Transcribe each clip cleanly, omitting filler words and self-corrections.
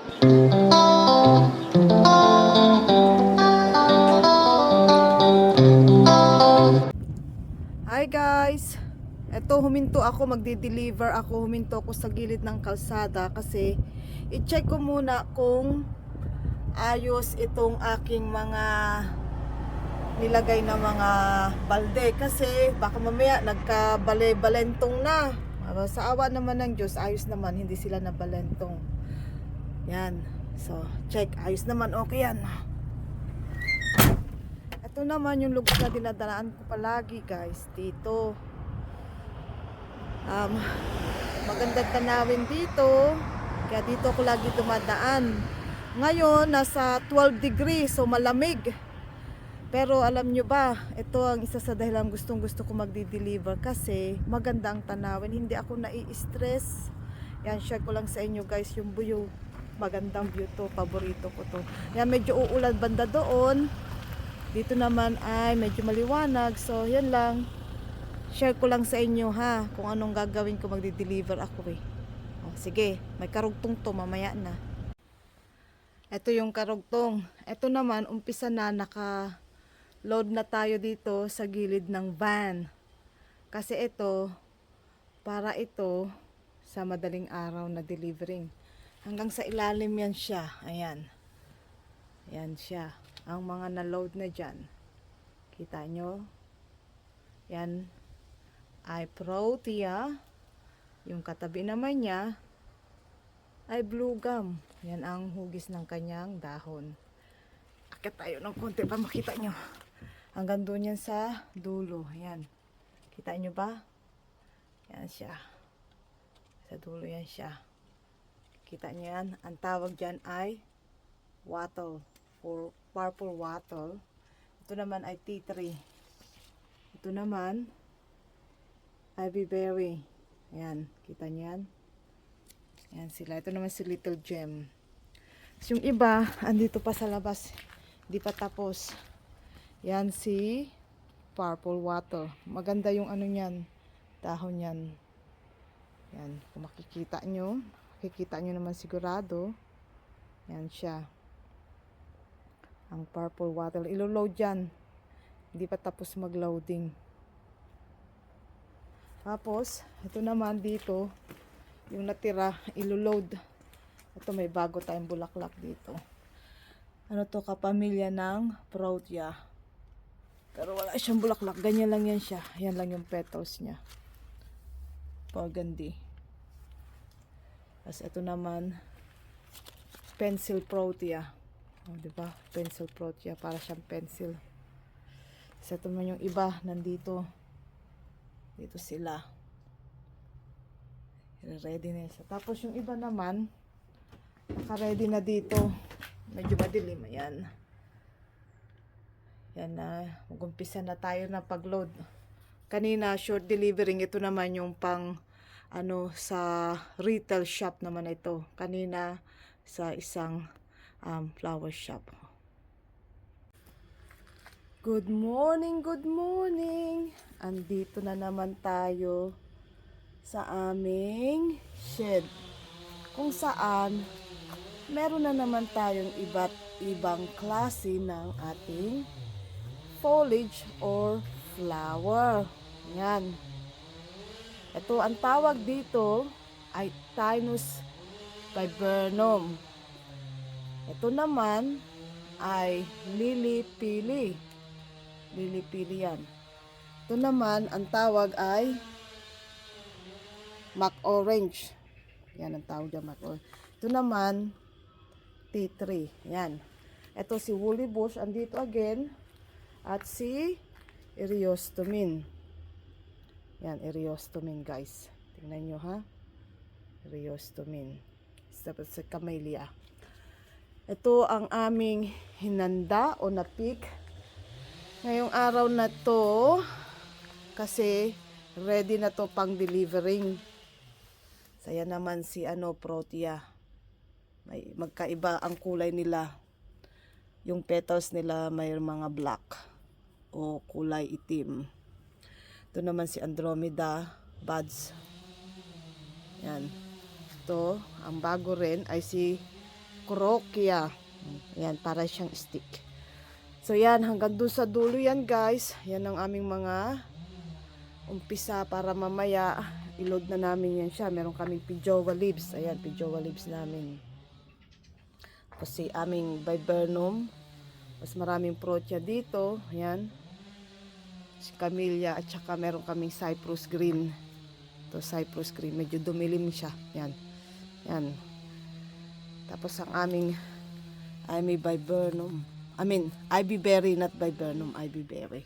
Hi guys! Eto, huminto ako, magdi-deliver ako. Huminto ako sa gilid ng kalsada kasi i-check ko muna kung ayos itong aking mga nilagay na mga balde. Kasi baka mamaya nagkabale-balentong na. Sa awa naman ng Diyos, ayos naman, hindi sila nabalentong. Yan. So, check. Ayos naman, okay yan. Ito naman yung lugar na dinadaan ko palagi guys, dito. Magandang tanawin dito, kaya dito ko lagi dumadaan. Ngayon nasa 12 degrees, so malamig. Pero alam nyo ba, ito ang isa sa dahilan gustong gusto ko magdi-deliver kasi maganda ang tanawin, hindi ako nai-stress. Yan, share ko lang sa inyo guys yung view. Magandang view to, paborito ko to. Yan, medyo uulan banda doon. Dito naman ay medyo maliwanag, so yan lang. Share ko lang sa inyo ha, kung anong gagawin ko, magdi-deliver ako eh. O, sige, may karugtong to, mamaya na. Ito yung karugtong. Ito naman, umpisa na, naka-load na tayo dito sa gilid ng van. Kasi ito, para ito sa madaling araw na delivering. Hanggang sa ilalim yan siya, ayan. Ayan siya, ang mga na-load na dyan. Kita nyo? Yan ay Protea. Yung katabi naman niya ay blue gum. Yan ang hugis ng kanyang dahon. Akit tayo ng konti para makita nyo. Hanggang doon yan sa dulo. Yan. Kita nyo ba? Yan siya. Sa dulo yan siya. Kita nyo yan. Ang tawag dyan ay wattle or purple wattle. Ito naman ay tea tree. Ito naman ivy berry. Ayan, kita niyan. Ayan sila. Ito naman si Little Gem. So, yung iba, andito pa sa labas. Hindi pa tapos. Yan si purple wattle. Maganda yung ano niyan. Dahon niyan. Yan, kung makikita nyo. Makikita nyo naman sigurado. Yan siya. Ang purple wattle. Ilo-load yan. Hindi pa tapos mag-loading. Tapos, ito naman dito, yung natira, ilo-load. Ito, may bago tayong bulaklak dito. Ano to, kapamilya ng Protea. Pero wala siyang bulaklak, ganyan lang yan siya. Yan lang yung petals niya. Burgundy. Tapos ito naman, pencil Protea. O, diba? Pencil Protea, para siyang pencil. Tapos ito naman yung iba, nandito. Dito sila. Ready na siya. Tapos yung iba naman, naka-ready na dito. Medyo madilim. Ayan. Yan na. Mag-umpisa na tayo na pag-load. Kanina, short delivering. Ito naman yung pang, sa retail shop naman ito. Kanina, sa isang flower shop. Good morning, good morning. Andito na naman tayo sa aming shed. Kung saan, meron na naman tayong iba't ibang klase ng ating foliage or flower. Yan. Ito, ang tawag dito ay Tynus viburnum. Ito naman ay lily pili. Lily pili yan. Ito naman, ang tawag ay Mac orange. Yan ang tawag dyan, Mac orange. Ito naman, tea tree. Yan. Ito si woolly bush, andito again. At si Eriostomin. Yan, Eriostomin guys. Tingnan nyo ha. Eriostomin. Sa camellia. Ito ang aming hinanda o na-pick. Ngayong araw na to, kasi ready na to pang delivering. Saya naman si Protea. May magkaiba ang kulay nila. Yung petals nila may mga black o kulay itim. Ito naman si Andromeda buds. Yan. Ito, ang bago rin ay si Croquia. Yan, para siyang stick. So yan, hanggang dun sa dulo yan guys. Yan ang aming mga umpisa para mamaya i-load na namin yan siya. Meron kaming pijowa leaves. Ayan, pijowa leaves namin. Kasi aming viburnum. Mas maraming protea dito. Ayan. Si camellia at saka meron kaming cypress green. Ito cypress green. Medyo dumilim siya. Yan. Yan. Tapos ang aming viburnum. Ivy berry, not viburnum. Ivy berry.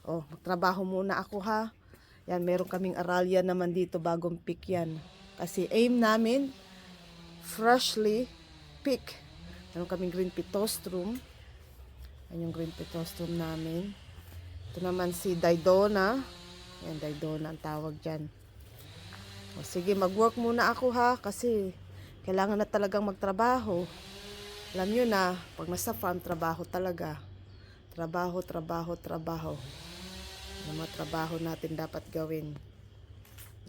Oh, magtrabaho muna ako ha. Yan, meron kaming aralya naman dito, bagong pick yan. Kasi aim namin, freshly pick. Meron kaming green pitostrum. Yan yung green pitostrum namin. Ito naman si Didona. Yan, Didona ang tawag dyan. O, sige, mag-work muna ako ha, kasi kailangan na talagang magtrabaho. Alam nyo na, pag nasa farm, trabaho talaga. Trabaho, trabaho, trabaho. Yung mga trabaho natin dapat gawin.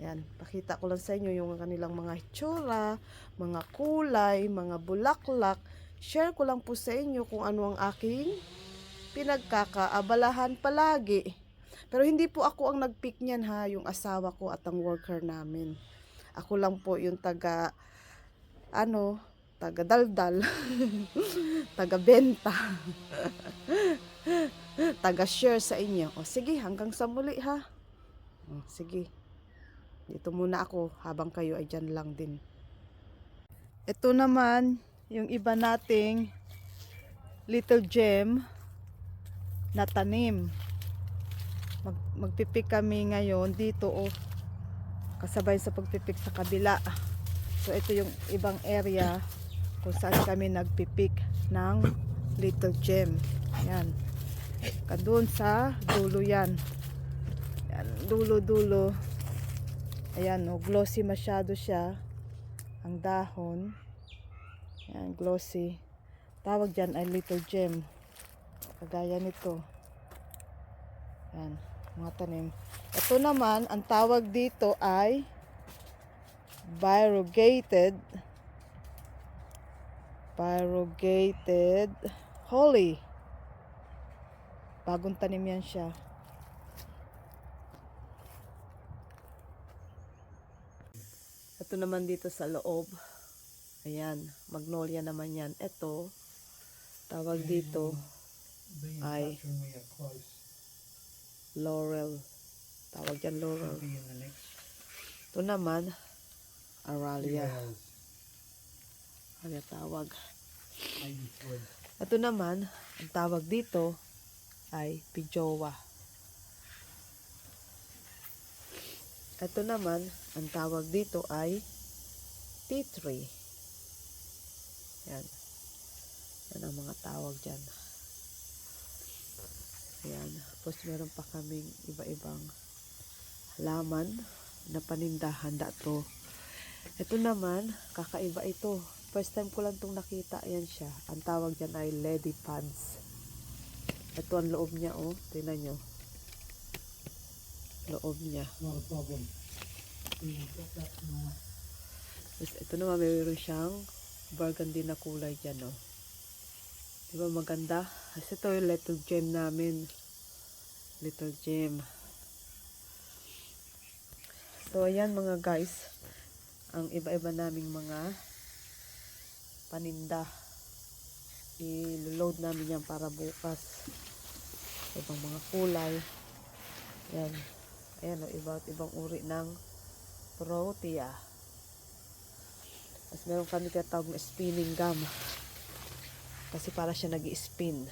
Yan, pakita ko lang sa inyo yung kanilang mga hitsura, mga kulay, mga bulaklak. Share ko lang po sa inyo kung ano ang aking pinagkakaabalahan palagi. Pero hindi po ako ang nagpick niyan ha, yung asawa ko at ang worker namin. Ako lang po yung taga daldal, taga benta, taga share sa inyo. O sige, hanggang sa muli ha. O, sige. Dito muna ako habang kayo ay dyan lang din. Ito naman yung iba nating little gem na tanim. Magpipik kami ngayon dito kasabay sa pagpipik sa kabila. So ito yung ibang area kung saan kami nagpipik ng little gem. Ayan. Doon sa dulo yan. Ayan, dulo. Ayan, glossy masyado siya. Ang dahon. Ayan, glossy. Tawag dyan ay little gem. Kagaya nito. Ayan, mga tanim. Ito naman, ang tawag dito ay variegated holly. Bagong tanim yan siya. Ito naman dito sa loob. Ayan, magnolia naman yan. Ito, tawag dito ay laurel. Tawag yan laurel. Ito naman, aralia. Ano tawag? Ito naman, ang tawag dito ay pijowa. Ito naman, ang tawag dito ay tea tree. Yan. Yan ang mga tawag dyan. Ayan. Tapos meron pa kaming iba-ibang halaman na paninda. Handa to. Ito naman, kakaiba ito. First time ko lang itong nakita. Ayan siya. Ang tawag dyan ay lady pads. Ito ang loob niya, oh. Tingnan nyo. Loob niya. No problem. Tapos ito naman, mayroon siyang burgundy na kulay dyan, oh. Diba maganda? Kasi ito yung little gem namin. Little gem. So, ayan mga guys. Ang iba-iba naming mga paninda. I-load namin yan para bukas. Ibang mga kulay. Ayan. Ayan o, iba't ibang uri ng protea. Tapos meron kami tinatawag na spinning gum. Kasi para siya nag-i-spin.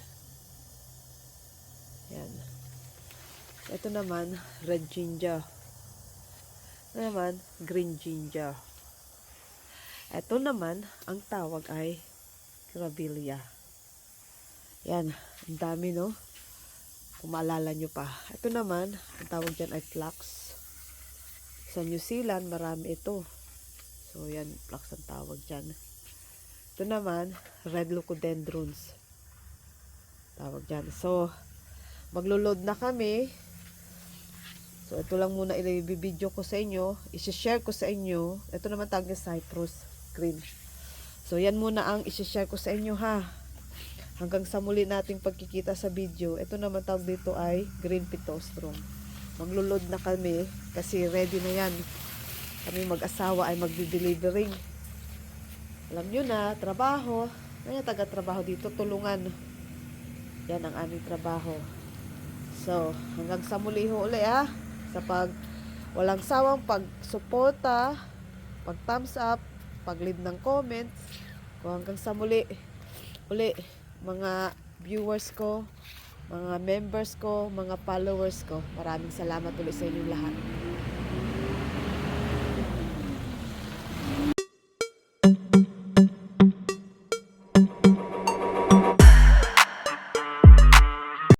Ayan. Ito naman, red ginger. Ito naman, green ginger. Ito naman, ang tawag ay grevillea. Yan, ang dami no. Kung maalala nyo pa. Ito naman, ang tawag dyan ay flax. Sa New Zealand, marami ito. So, yan, flax ang tawag dyan. Ito naman, red leucodendrons. Tawag dyan. So, maglo-load na kami. So, ito lang muna i-video ko sa inyo. I-share ko sa inyo. Ito naman tawag niya cypress green. So yan muna ang isi-share ko sa inyo ha. Hanggang sa muli nating pagkikita sa video. Ito naman tawag dito ay green pitostrum. Maglulod na kami kasi ready na yan. Kami mag-asawa ay magdi-delivering. Alam nyo na, trabaho. May taga-trabaho dito, tulungan. Yan ang aming trabaho. So, hanggang sa muli ho uli sa walang sawang pag-suporta, pag-thumbs up, pag-leave ng comments. Kung hanggang sa muli uli, mga viewers ko, mga members ko, mga followers ko, maraming salamat ulit sa inyong lahat.